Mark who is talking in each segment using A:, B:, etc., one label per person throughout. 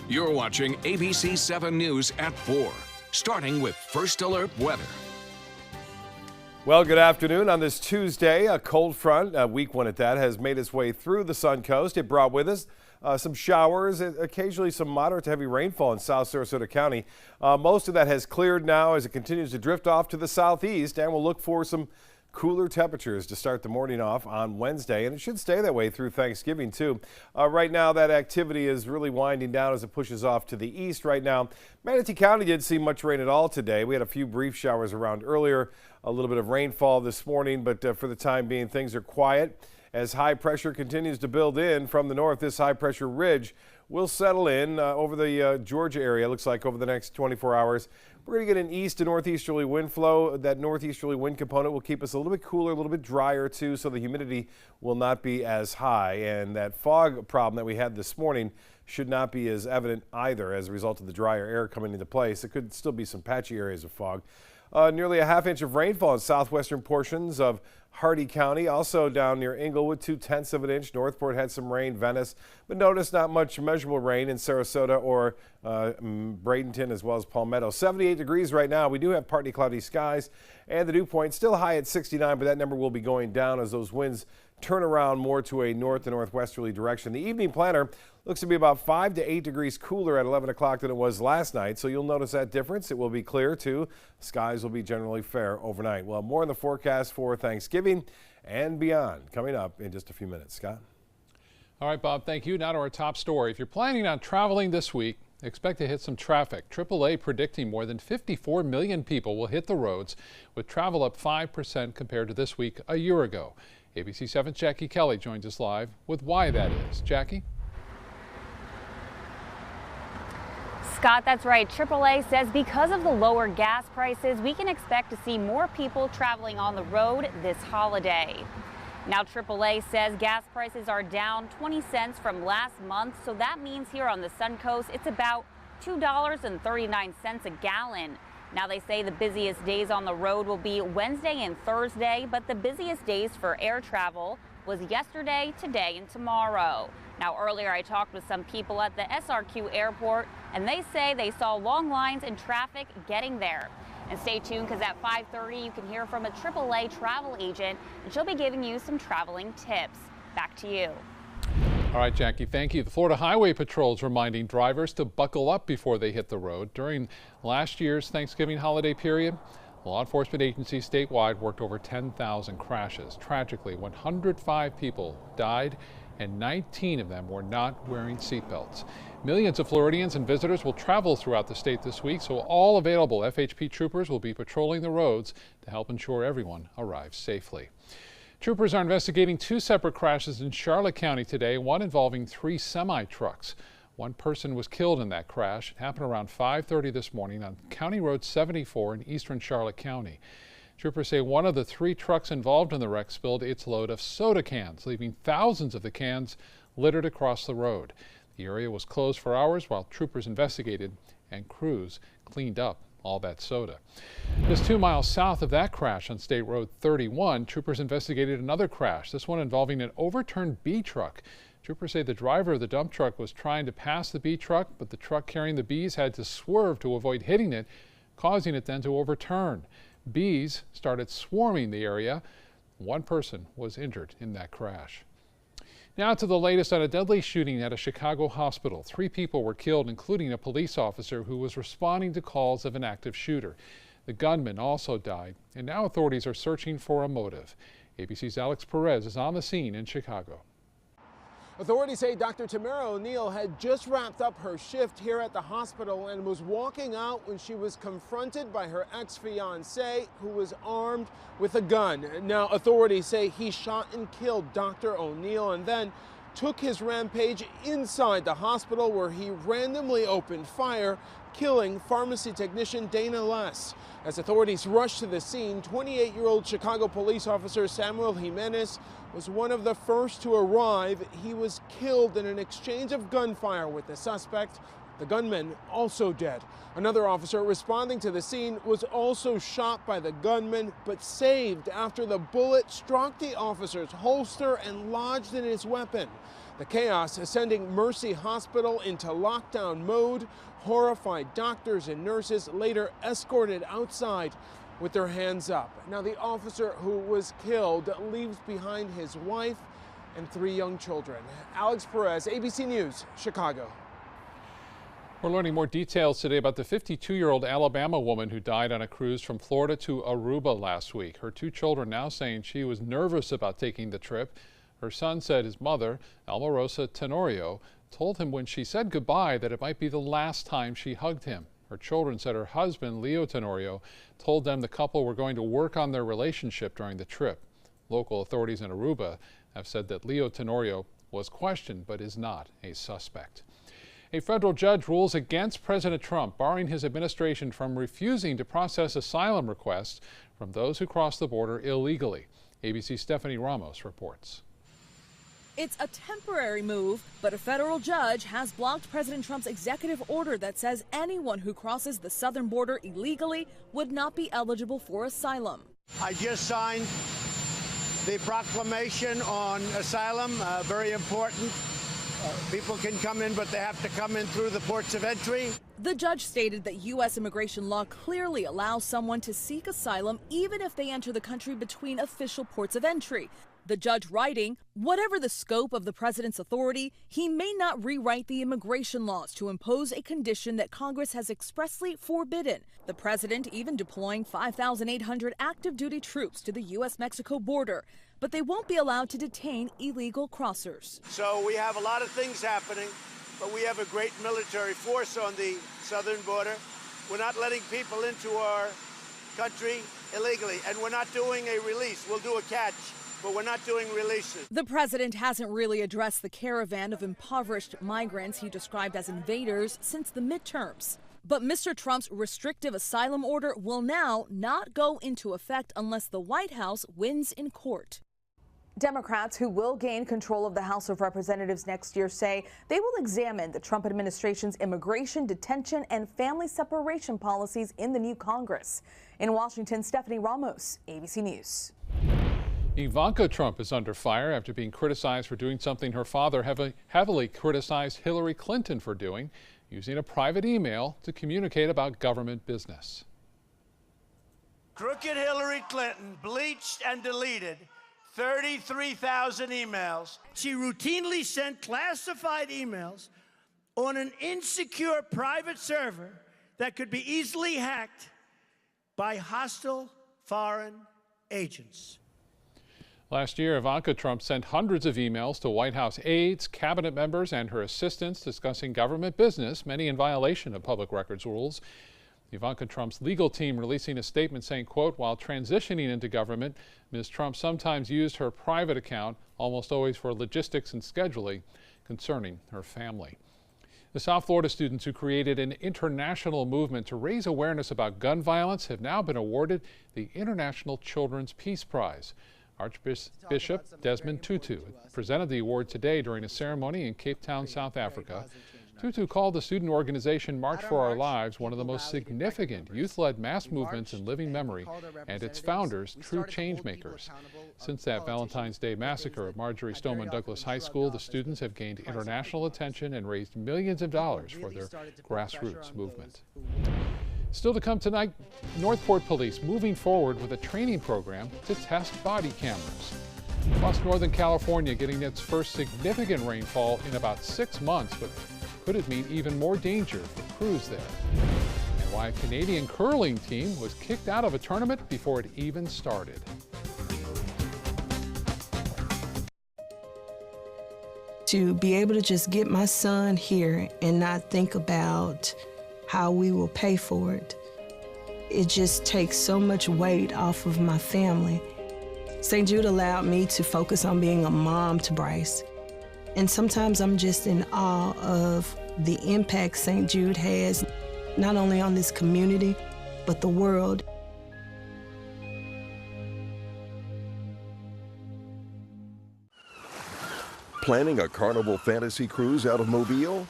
A: You're watching ABC7 News at 4, starting with First Alert Weather.
B: Well, good afternoon on this Tuesday. A cold front, weak one at that, has made its way through the Suncoast. It brought with us some showers, occasionally some moderate to heavy rainfall in South Sarasota County. Most of that has cleared now as it continues to drift off to the southeast, and we'll look for some cooler temperatures to start the morning off on Wednesday, and it should stay that way through Thanksgiving too. Right now that activity is really winding down as it pushes off to the east right now. Manatee County didn't see much rain at all today. We had a few brief showers around earlier, a little bit of rainfall this morning, but for the time being things are quiet. As high pressure continues to build in from the north, this high pressure ridge will settle in over the Georgia area, looks like, over the next 24 hours. We're going to get an east to northeasterly wind flow. That northeasterly wind component will keep us a little bit cooler, a little bit drier too, so the humidity will not be as high. And that fog problem that we had this morning should not be as evident either as a result of the drier air coming into place. It could still be some patchy areas of fog. Nearly a half-inch of rainfall in southwestern portions of Hardy County, also down near Inglewood, 0.2 of an inch. Northport had some rain, Venice, but notice not much measurable rain in Sarasota or Bradenton as well as Palmetto. 78 degrees right now. We do have partly cloudy skies, and the dew point still high at 69, but that number will be going down as those winds turn around more to a north to northwesterly direction. The evening planner looks to be about 5 to 8 degrees cooler at 11 o'clock than it was last night, so you'll notice that difference. It will be clear too. Skies will be generally fair overnight. Well, more in the forecast for Thanksgiving and beyond coming up in just a few minutes. Scott?
C: All right, Bob, thank you. Now to our top story. If you're planning on traveling this week, expect to hit some traffic. AAA predicting more than 54 million people will hit the roads, with travel up 5% compared to this week a year ago. ABC7's Jackie Kelly joins us live with why that is. Jackie?
D: Scott, that's right. AAA says because of the lower gas prices, we can expect to see more people traveling on the road this holiday. Now, AAA says gas prices are down 20 cents from last month, so that means here on the Suncoast, it's about $2.39 a gallon. Now, they say the busiest days on the road will be Wednesday and Thursday, but the busiest days for air travel was yesterday, today, and tomorrow. Now, earlier I talked with some people at the SRQ airport, and they say they saw long lines and traffic getting there. And stay tuned, because at 5:30 you can hear from a AAA travel agent, and she'll be giving you some traveling tips. Back to you.
C: All right, Jackie, thank you. The Florida Highway Patrol is reminding drivers to buckle up before they hit the road. During last year's Thanksgiving holiday period, law enforcement agencies statewide worked over 10,000 crashes. Tragically, 105 people died, and 19 of them were not wearing seatbelts. Millions of Floridians and visitors will travel throughout the state this week, so all available FHP troopers will be patrolling the roads to help ensure everyone arrives safely. Troopers are investigating 2 separate crashes in Charlotte County today, one involving 3 semi-trucks. One person was killed in that crash. It happened around 5:30 this morning on County Road 74 in eastern Charlotte County. Troopers say one of the 3 trucks involved in the wreck spilled its load of soda cans, leaving thousands of the cans littered across the road. The area was closed for hours while troopers investigated and crews cleaned up all that soda. Just 2 miles south of that crash on State Road 31, troopers investigated another crash, this one involving an overturned B truck. Troopers say the driver of the dump truck was trying to pass the B truck, but the truck carrying the bees had to swerve to avoid hitting it, causing it then to overturn. Bees started swarming the area. One person was injured in that crash. Now to the latest on a deadly shooting at a Chicago hospital. 3 people were killed, including a police officer who was responding to calls of an active shooter. The gunman also died, and now authorities are searching for a motive. ABC's Alex Perez is on the scene in Chicago.
E: Authorities say Dr. Tamara O'Neill had just wrapped up her shift here at the hospital and was walking out when she was confronted by her ex-fiancé, who was armed with a gun. Now, authorities say he shot and killed Dr. O'Neill and then took his rampage inside the hospital, where he randomly opened fire, killing pharmacy technician Dana Less. As authorities rushed to the scene, 28-year-old Chicago police officer Samuel Jimenez was one of the first to arrive. He was killed in an exchange of gunfire with the suspect. The gunman also dead. Another officer responding to the scene was also shot by the gunman, but saved after the bullet struck the officer's holster and lodged in his weapon. The chaos is sending Mercy Hospital into lockdown mode. Horrified doctors and nurses later escorted outside with their hands up. Now, the officer who was killed leaves behind his wife and 3 young children. Alex Perez, ABC News, Chicago.
C: We're learning more details today about the 52-year-old Alabama woman who died on a cruise from Florida to Aruba last week. Her 2 children now saying she was nervous about taking the trip. Her son said his mother, Alma Rosa Tenorio, told him when she said goodbye that it might be the last time she hugged him. Her children said her husband, Leo Tenorio, told them the couple were going to work on their relationship during the trip. Local authorities in Aruba have said that Leo Tenorio was questioned but is not a suspect. A federal judge rules against President Trump, barring his administration from refusing to process asylum requests from those who cross the border illegally. ABC's Stephanie Ramos reports.
F: It's a temporary move, but a federal judge has blocked President Trump's executive order that says anyone who crosses the southern border illegally would not be eligible for asylum.
G: I just signed the proclamation on asylum, very important. People can come in, but they have to come in through the ports of entry.
F: The judge stated that U.S. immigration law clearly allows someone to seek asylum even if they enter the country between official ports of entry. The judge writing, whatever the scope of the president's authority, he may not rewrite the immigration laws to impose a condition that Congress has expressly forbidden. The president even deploying 5,800 active duty troops to the U.S.-Mexico border. But they won't be allowed to detain illegal crossers.
G: So we have a lot of things happening, but we have a great military force on the southern border. We're not letting people into our country illegally, and we're not doing a release. We'll do a catch, but we're not doing releases.
F: The president hasn't really addressed the caravan of impoverished migrants he described as invaders since the midterms. But Mr. Trump's restrictive asylum order will now not go into effect unless the White House wins in court.
H: Democrats who will gain control of the House of Representatives next year say they will examine the Trump administration's immigration, detention, and family separation policies in the new Congress. In Washington, Stephanie Ramos, ABC News.
C: Ivanka Trump is under fire after being criticized for doing something her father heavily criticized Hillary Clinton for doing, using a private email to communicate about government business.
G: Crooked Hillary Clinton bleached and deleted 33,000 emails. She routinely sent classified emails on an insecure private server that could be easily hacked by hostile foreign agents.
C: Last year, Ivanka Trump sent hundreds of emails to White House aides, cabinet members, and her assistants discussing government business, many in violation of public records rules. Ivanka Trump's legal team releasing a statement saying, quote, while transitioning into government, Ms. Trump sometimes used her private account, almost always for logistics and scheduling, concerning her family. The South Florida students who created an international movement to raise awareness about gun violence have now been awarded the International Children's Peace Prize. Archbishop Desmond Tutu presented the award today during a ceremony in Cape Town, South Africa. Tutu called the student organization March for Our Lives one of the most significant youth-led mass movements in living memory, and its founders true change makers. Since that Valentine's Day massacre at Marjorie Stoneman Douglas High School, the students have gained international attention and raised millions of dollars for their grassroots movement. Still to come tonight, Northport Police moving forward with a training program to test body cameras. Plus, Northern California getting its first significant rainfall in about 6 months, but could it mean even more danger for crews there? And why a Canadian curling team was kicked out of a tournament before it even started.
I: To be able to just get my son here and not think about how we will pay for it, it just takes so much weight off of my family. St. Jude allowed me to focus on being a mom to Bryce. And sometimes I'm just in awe of the impact St. Jude has, not only on this community, but the world.
J: Planning a Carnival Fantasy cruise out of Mobile?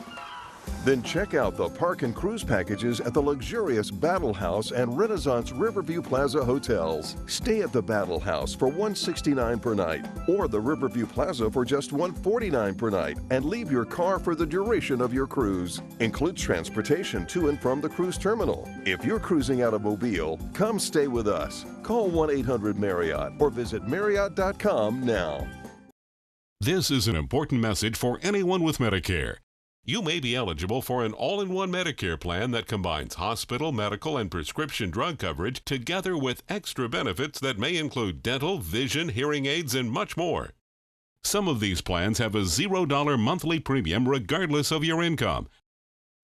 J: Then check out the park and cruise packages at the luxurious Battle House and Renaissance Riverview Plaza hotels. Stay at the Battle House for $169 per night, or the Riverview Plaza for just $149 per night, and leave your car for the duration of your cruise. Includes transportation to and from the cruise terminal. If you're cruising out of Mobile, come stay with us. Call 1-800-MARRIOTT or visit Marriott.com now.
K: This is an important message for anyone with Medicare. You may be eligible for an all-in-one Medicare plan that combines hospital, medical, and prescription drug coverage together with extra benefits that may include dental, vision, hearing aids, and much more. Some of these plans have a $0 monthly premium regardless of your income.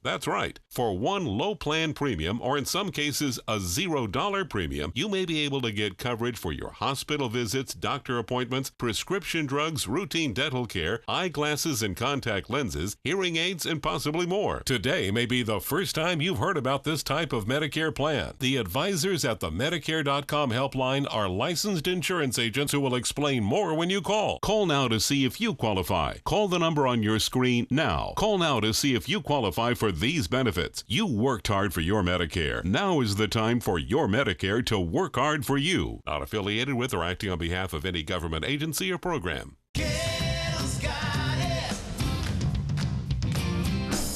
K: That's right. For one low plan premium, or in some cases a $0 premium, you may be able to get coverage for your hospital visits, doctor appointments, prescription drugs, routine dental care, eyeglasses and contact lenses, hearing aids, and possibly more. Today may be the first time you've heard about this type of Medicare plan. The advisors at the Medicare.com helpline are licensed insurance agents who will explain more when you call. Call now to see if you qualify. Call the number on your screen now. Call now to see if you qualify for these benefits. You worked hard for your Medicare. Now is the time for your Medicare to work hard for you. Not affiliated with or acting on behalf of any government agency or program.
L: Kettle's got it.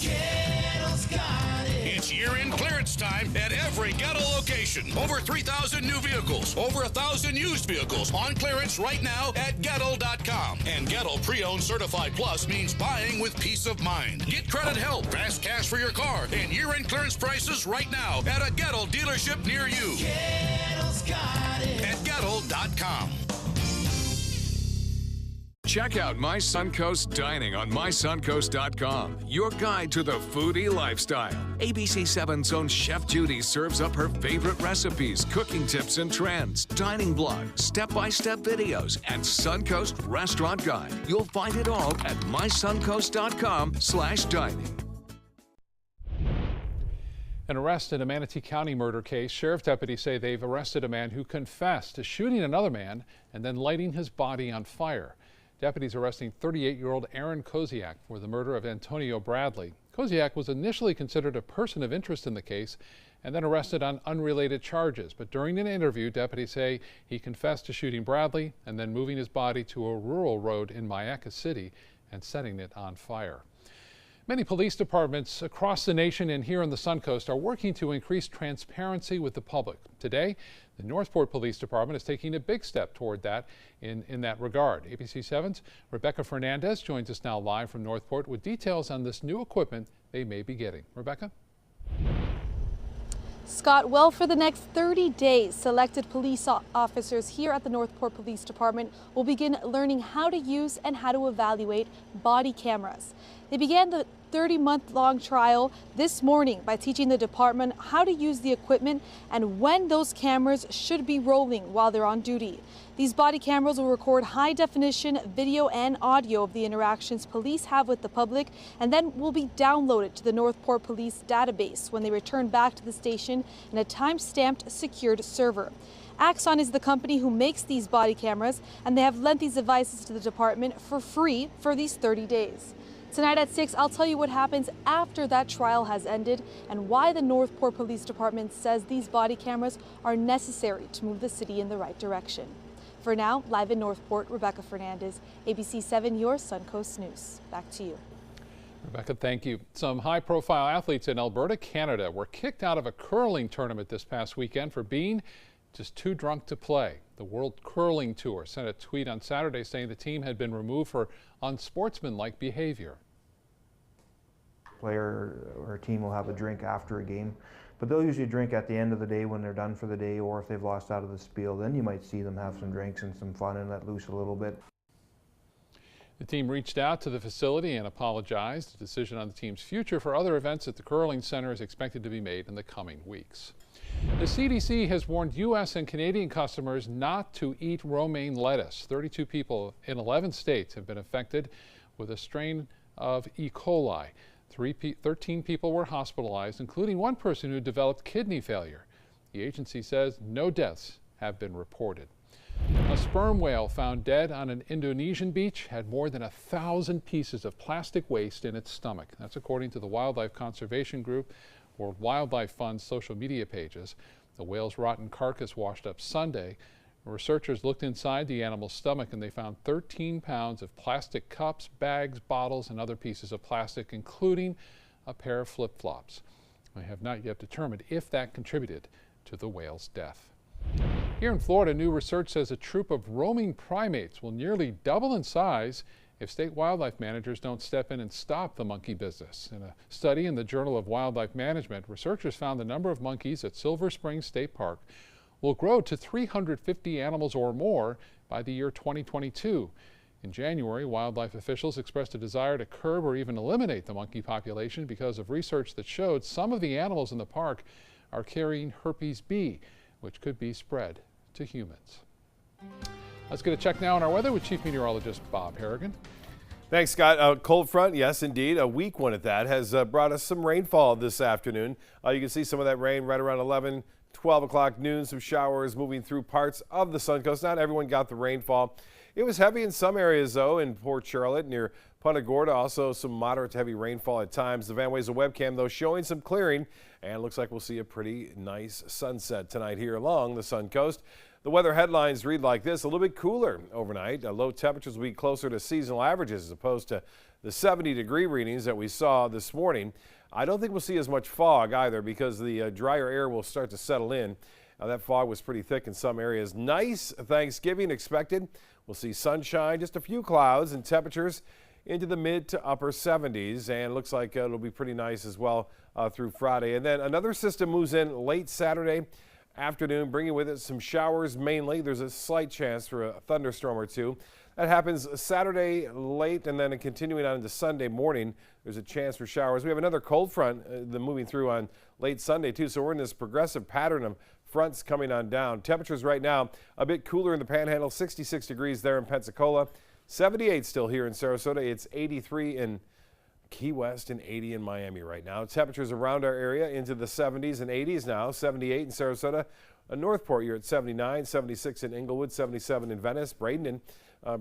L: Kettle's got it. It's year-end clearance time at every Gettle location. Over 3,000 new vehicles, over 1,000 used vehicles on clearance right now at Gettle.com. And Gettle Pre-Owned Certified Plus means buying with peace of mind. Get credit help, fast cash for your car, and year-end clearance prices right now at a Gettle dealership near you. Kettle's got it. At Gettle.com.
A: Check out My Suncoast Dining on MySuncoast.com, your guide to the foodie lifestyle. ABC7's own Chef Judy serves up her favorite recipes, cooking tips and trends, dining blogs, step-by-step videos, and Suncoast Restaurant Guide. You'll find it all at MySuncoast.com/dining.
C: An arrest in a Manatee County murder case. Sheriff deputies say they've arrested a man who confessed to shooting another man and then lighting his body on fire. Deputies arresting 38-year-old Aaron Koziak for the murder of Antonio Bradley. Koziak was initially considered a person of interest in the case and then arrested on unrelated charges. But during an interview, deputies say he confessed to shooting Bradley and then moving his body to a rural road in Mayaca City and setting it on fire. Many police departments across the nation and here on the Suncoast are working to increase transparency with the public. Today, the Northport Police Department is taking a big step toward that in that regard. ABC7's Rebecca Fernandez joins us now live from Northport with details on this new equipment they may be getting. Rebecca?
M: Scott, well, for the next 30 days, selected police officers here at the Northport Police Department will begin learning how to use and how to evaluate body cameras. They began the 30-month-long trial this morning by teaching the department how to use the equipment and when those cameras should be rolling while they're on duty. These body cameras will record high-definition video and audio of the interactions police have with the public and then will be downloaded to the Northport Police database when they return back to the station in a time-stamped secured server. Axon is the company who makes these body cameras, and they have lent these devices to the department for free for these 30 days. Tonight at 6, I'll tell you what happens after that trial has ended and why the Northport Police Department says these body cameras are necessary to move the city in the right direction. For now, live in Northport, Rebecca Fernandez, ABC7, your Suncoast News. Back to you.
C: Rebecca, thank you. Some high-profile athletes in Alberta, Canada were kicked out of a curling tournament this past weekend for being just too drunk to play. The World Curling Tour sent a tweet on Saturday saying the team had been removed for unsportsmanlike behavior.
N: Player or team will have a drink after a game, but they'll usually drink at the end of the day when they're done for the day, or if they've lost out of the spiel, then you might see them have some drinks and some fun and let loose a little bit.
C: The team reached out to the facility and apologized. A decision on the team's future for other events at the Curling Center is expected to be made in the coming weeks. The CDC has warned U.S. and Canadian customers not to eat romaine lettuce. 32 people in 11 states have been affected with a strain of E. coli. 13 people were hospitalized, including one person who developed kidney failure. The agency says no deaths have been reported. Now, A sperm whale found dead on an Indonesian beach had more than 1,000 pieces of plastic waste in its stomach. That's according to the wildlife conservation group World Wildlife Fund's social media pages. The whale's rotten carcass washed up Sunday. Researchers looked inside the animal's stomach and they found 13 pounds of plastic cups, bags, bottles, and other pieces of plastic, including a pair of flip-flops. They have not yet determined if that contributed to the whale's death. Here in Florida, new research says a troop of roaming primates will nearly double in size if state wildlife managers don't step in and stop the monkey business. In a study in the Journal of Wildlife Management, researchers found the number of monkeys at Silver Springs State Park will grow to 350 animals or more by the year 2022. In January, wildlife officials expressed a desire to curb or even eliminate the monkey population because of research that showed some of the animals in the park are carrying herpes B, which could be spread to humans. Let's get a check now on our weather with Chief Meteorologist Bob Harrigan.
B: Thanks, Scott. Cold front, yes, indeed. A weak one at that has brought us some rainfall this afternoon. You can see some of that rain right around 11, 12 o'clock noon. Some showers moving through parts of the Suncoast. Not everyone got the rainfall. It was heavy in some areas, though, in Port Charlotte near Punta Gorda. Also, some moderate to heavy rainfall at times. The Van Wezel webcam, though, showing some clearing. And looks like we'll see a pretty nice sunset tonight here along the Suncoast. The weather headlines read like this: a little bit cooler overnight. Low temperatures will be closer to seasonal averages as opposed to the 70-degree readings that we saw this morning. I don't think we'll see as much fog either because the drier air will start to settle in. That fog was pretty thick in some areas. Nice Thanksgiving expected. We'll see sunshine, just a few clouds, and temperatures into the mid to upper 70s. And it looks like it'll be pretty nice as well through Friday. And then another system moves in late Saturday afternoon, bringing with it some showers mainly. There's a slight chance for a thunderstorm or two. That happens Saturday late and then continuing on into Sunday morning. There's a chance for showers. We have another cold front moving through on late Sunday too. So we're in this progressive pattern of fronts coming on down. Temperatures right now a bit cooler in the Panhandle, 66 degrees there in Pensacola, 78 still here in Sarasota. It's 83 in Key West and 80 in Miami right now. Temperatures around our area into the 70s and 80s now. 78 in Sarasota. Northport, you're at 79, 76 in Inglewood, 77 in Venice. Bradenton,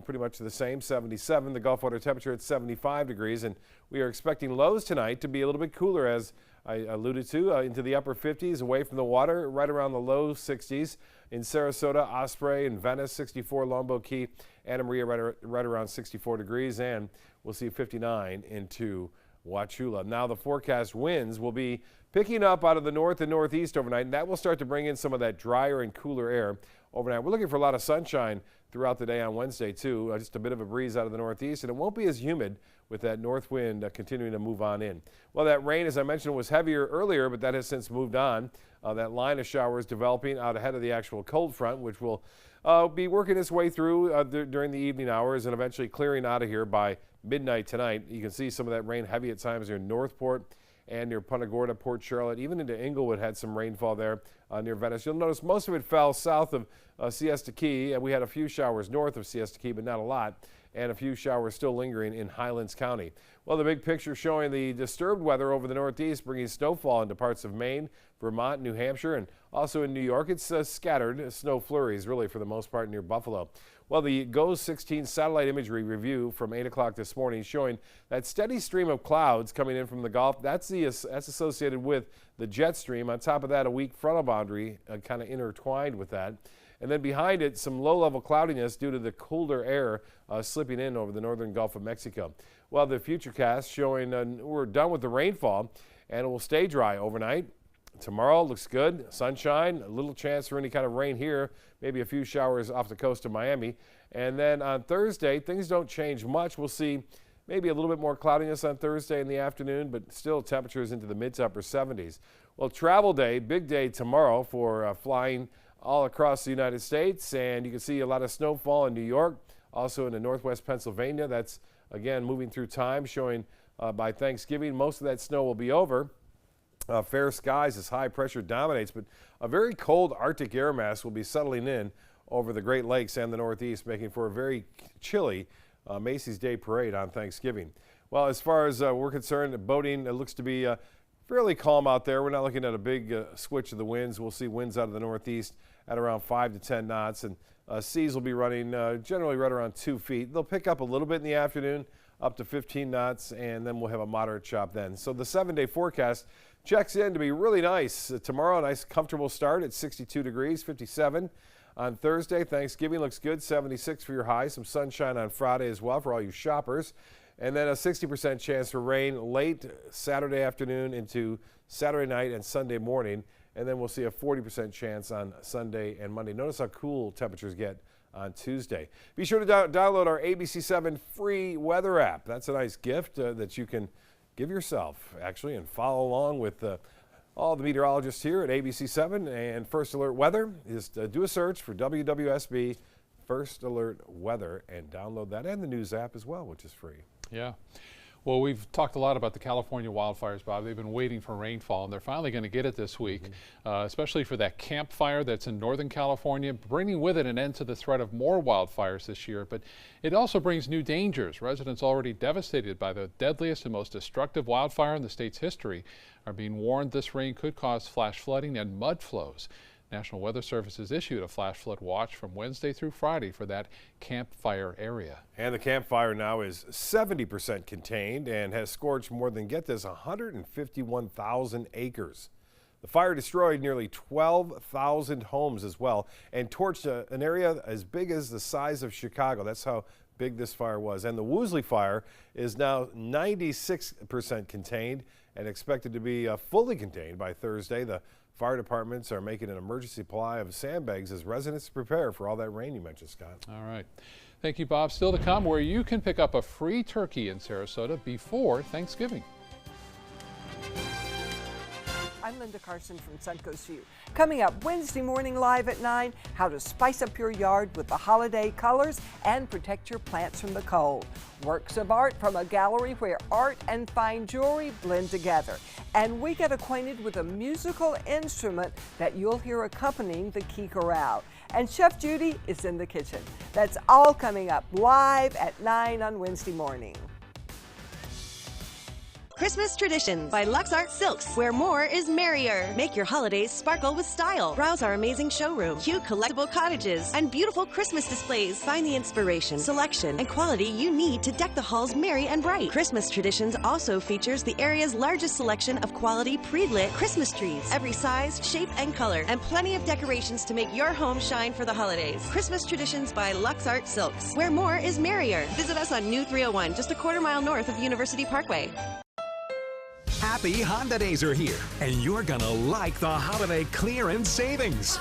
B: pretty much the same, 77. The Gulf water temperature at 75 degrees. And we are expecting lows tonight to be a little bit cooler, as I alluded to, into the upper 50s, away from the water, right around the low 60s. In Sarasota, Osprey, and Venice, 64, Longboat Key, Anna Maria right around 64 degrees, and we'll see 59 into Wauchula. Now the forecast winds will be picking up out of the north and northeast overnight, and that will start to bring in some of that drier and cooler air overnight. We're looking for a lot of sunshine throughout the day on Wednesday too, just a bit of a breeze out of the northeast, and it won't be as humid with that north wind continuing to move on in. Well, that rain, as I mentioned, was heavier earlier, but that has since moved on. That line of showers developing out ahead of the actual cold front, which will be working its way through during the evening hours and eventually clearing out of here by midnight tonight. You can see some of that rain heavy at times near Northport and near Punta Gorda, Port Charlotte, even into Inglewood had some rainfall there near Venice. You'll notice most of it fell south of Siesta Key, and we had a few showers north of Siesta Key, but not a lot, and a few showers still lingering in Highlands County. Well, the big picture showing the disturbed weather over the northeast, bringing snowfall into parts of Maine, Vermont, New Hampshire, and also in New York. It's scattered snow flurries, really, for the most part, near Buffalo. Well, the GOES 16 satellite imagery review from 8 o'clock this morning showing that steady stream of clouds coming in from the Gulf. That's associated with the jet stream. On top of that, a weak frontal boundary kind of intertwined with that. And then behind it, some low-level cloudiness due to the colder air slipping in over the northern Gulf of Mexico. Well, the futurecast showing we're done with the rainfall, and it will stay dry overnight. Tomorrow looks good, sunshine, a little chance for any kind of rain here, maybe a few showers off the coast of Miami. And then on Thursday, things don't change much. We'll see maybe a little bit more cloudiness on Thursday in the afternoon, but still temperatures into the mid to upper 70s. Well, travel day, big day tomorrow for flying all across the United States, and you can see a lot of snowfall in New York, also into northwest Pennsylvania. That's, again, moving through time, showing by Thanksgiving most of that snow will be over. Fair skies as high pressure dominates, but a very cold Arctic air mass will be settling in over the Great Lakes and the Northeast, making for a very chilly Macy's Day Parade on Thanksgiving. Well, as far as we're concerned, boating looks to be fairly calm out there. We're not looking at a big switch of the winds. We'll see winds out of the northeast at around 5 to 10 knots, and seas will be running generally right around 2 feet. They'll pick up a little bit in the afternoon, up to 15 knots, and then we'll have a moderate chop then. So the 7-day forecast checks in to be really nice. Tomorrow, a nice comfortable start at 62 degrees, 57 on Thursday. Thanksgiving looks good, 76 for your high. Some sunshine on Friday as well for all you shoppers. And then a 60% chance for rain late Saturday afternoon into Saturday night and Sunday morning. And then we'll see a 40% chance on Sunday and Monday. Notice how cool temperatures get on Tuesday. Be sure to download our ABC7 free weather app. That's a nice gift that you can give yourself, actually, and follow along with all the meteorologists here at ABC7 and First Alert Weather. Just do a search for WWSB First Alert Weather and download that, and the news app as well, which is free.
C: Yeah. Well, we've talked a lot about the California wildfires, Bob. They've been waiting for rainfall, and they're finally going to get it this week, especially for that Camp Fire that's in Northern California, bringing with it an end to the threat of more wildfires this year. But it also brings new dangers. Residents already devastated by the deadliest and most destructive wildfire in the state's history are being warned this rain could cause flash flooding and mud flows. National Weather Service has issued a flash flood watch from Wednesday through Friday for that Camp Fire area.
B: And the Camp Fire now is 70% contained and has scorched more than, get this, 151,000 acres. The fire destroyed nearly 12,000 homes as well and torched an area as big as the size of Chicago. That's how big this fire was. And the Woolsey Fire is now 96% contained and expected to be fully contained by Thursday. The fire departments are making an emergency supply of sandbags as residents prepare for all that rain you mentioned, Scott.
C: All right. Thank you, Bob. Still to come, where you can pick up a free turkey in Sarasota before Thanksgiving.
O: I'm Linda Carson from Suncoast View. Coming up Wednesday morning live at 9, how to spice up your yard with the holiday colors and protect your plants from the cold. Works of art from a gallery where art and fine jewelry blend together. And we get acquainted with a musical instrument that you'll hear accompanying the key chorale. And Chef Judy is in the kitchen. That's all coming up live at 9 on Wednesday morning.
P: Christmas Traditions by Lux Art Silks, where more is merrier. Make your holidays sparkle with style. Browse our amazing showroom, cute collectible cottages, and beautiful Christmas displays. Find the inspiration, selection, and quality you need to deck the halls merry and bright. Christmas Traditions also features the area's largest selection of quality pre-lit Christmas trees, every size, shape, and color, and plenty of decorations to make your home shine for the holidays. Christmas Traditions by Lux Art Silks, where more is merrier. Visit us on New 301, just a quarter-mile north of University Parkway.
Q: Happy Honda Days are here, and you're gonna like the holiday clearance savings.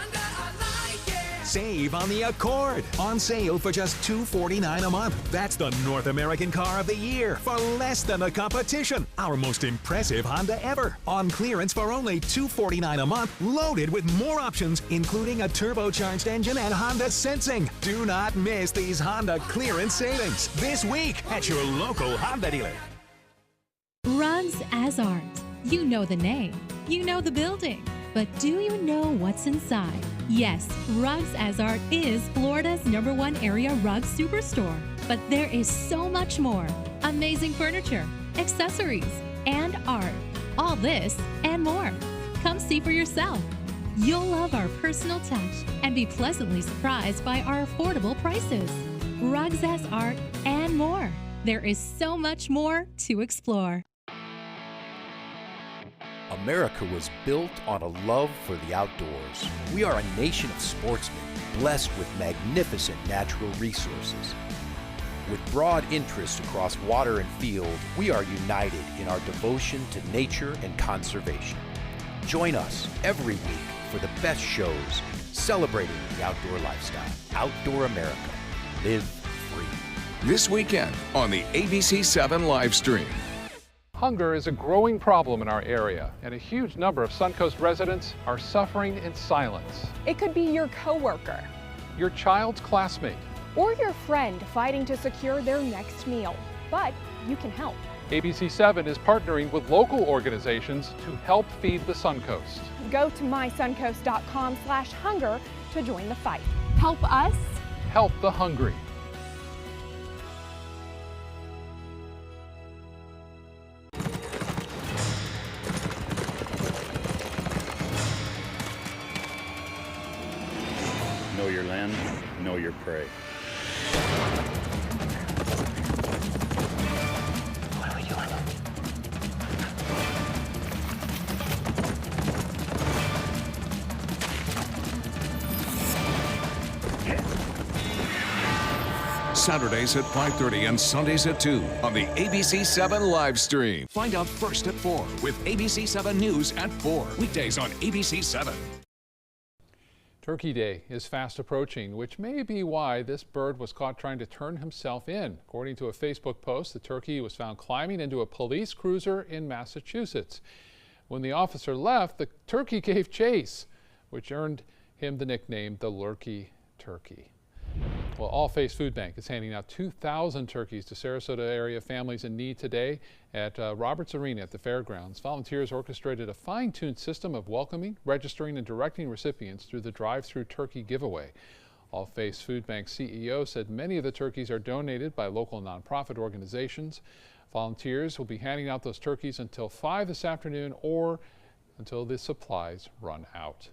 Q: Save on the Accord, on sale for just $249 a month. That's the North American car of the year for less than the competition. Our most impressive Honda ever, on clearance for only $249 a month, loaded with more options, including a turbocharged engine and Honda Sensing. Do not miss these Honda clearance savings this week at your local Honda dealer.
R: Rugs as Art. You know the name, you know the building, but do you know what's inside? Yes, Rugs as Art is Florida's #1 area rug superstore. But there is so much more. Amazing furniture, accessories, and art. All this and more. Come see for yourself. You'll love our personal touch and be pleasantly surprised by our affordable prices. Rugs as Art and more. There is so much more to explore.
S: America was built on a love for the outdoors. We are a nation of sportsmen, blessed with magnificent natural resources. With broad interests across water and field, we are united in our devotion to nature and conservation. Join us every week for the best shows celebrating the outdoor lifestyle. Outdoor America. Live free.
A: This weekend on the ABC7 live stream.
C: Hunger is a growing problem in our area, and a huge number of Suncoast residents are suffering in silence.
T: It could be your coworker,
C: your child's classmate,
T: or your friend fighting to secure their next meal. But you can help.
C: ABC7 is partnering with local organizations to help feed the Suncoast.
T: Go to mysuncoast.com/hunger to join the fight. Help us.
C: Help the hungry.
U: land, know your prey.
V: What are we doing?
A: Saturdays at 5:30 and Sundays at 2 on the ABC7 live stream. Find out first at 4 with ABC7 News at 4. Weekdays on ABC7.
C: Turkey Day is fast approaching, which may be why this bird was caught trying to turn himself in. According to a Facebook post, the turkey was found climbing into a police cruiser in Massachusetts. When the officer left, the turkey gave chase, which earned him the nickname the Lurky Turkey. Well, All Face Food Bank is handing out 2,000 turkeys to Sarasota area families in need today at Roberts Arena at the fairgrounds. Volunteers orchestrated a fine-tuned system of welcoming, registering, and directing recipients through the drive-through turkey giveaway. All Face Food Bank CEO said many of the turkeys are donated by local nonprofit organizations. Volunteers will be handing out those turkeys until 5 this afternoon or until the supplies run out.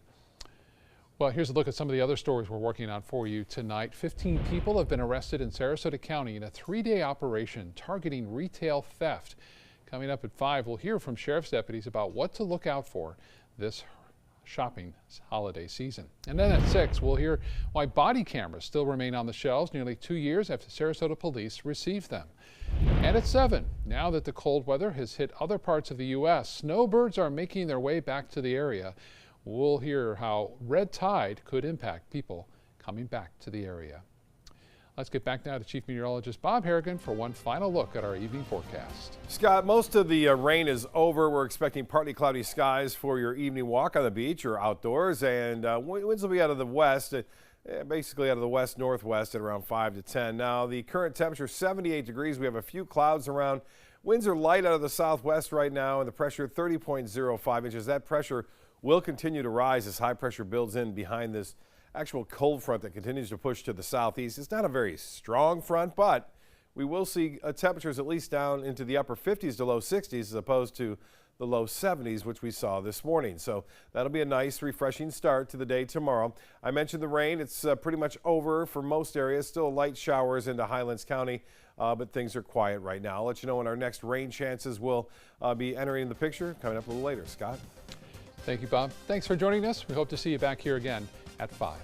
C: Well, here's a look at some of the other stories we're working on for you tonight. 15 people have been arrested in Sarasota County in a 3-day operation targeting retail theft. Coming up at 5, we'll hear from sheriff's deputies about what to look out for this shopping holiday season. And then at 6, we'll hear why body cameras still remain on the shelves nearly 2 years after Sarasota police received them. And at 7, now that the cold weather has hit other parts of the U.S., snowbirds are making their way back to the area. We'll hear how red tide could impact people coming back to the area. Let's get back now to Chief Meteorologist Bob Harrigan for one final look at our evening forecast.
B: Scott, most of the rain is over. We're expecting partly cloudy skies for your evening walk on the beach or outdoors, and winds will be out of the west, basically out of the west-northwest at around 5 to 10. Now, the current temperature 78 degrees. We have a few clouds around. Winds are light out of the southwest right now, and the pressure 30.05 inches. That pressure will continue to rise as high pressure builds in behind this actual cold front that continues to push to the southeast. It's not a very strong front, but we will see temperatures at least down into the upper 50s to low 60s as opposed to the low 70s, which we saw this morning. So that'll be a nice, refreshing start to the day tomorrow. I mentioned the rain. It's pretty much over for most areas. Still light showers into Highlands County, but things are quiet right now. I'll let you know when our next rain chances will be entering the picture coming up a little later. Scott?
C: Thank you, Bob. Thanks for joining us. We hope to see you back here again at 5.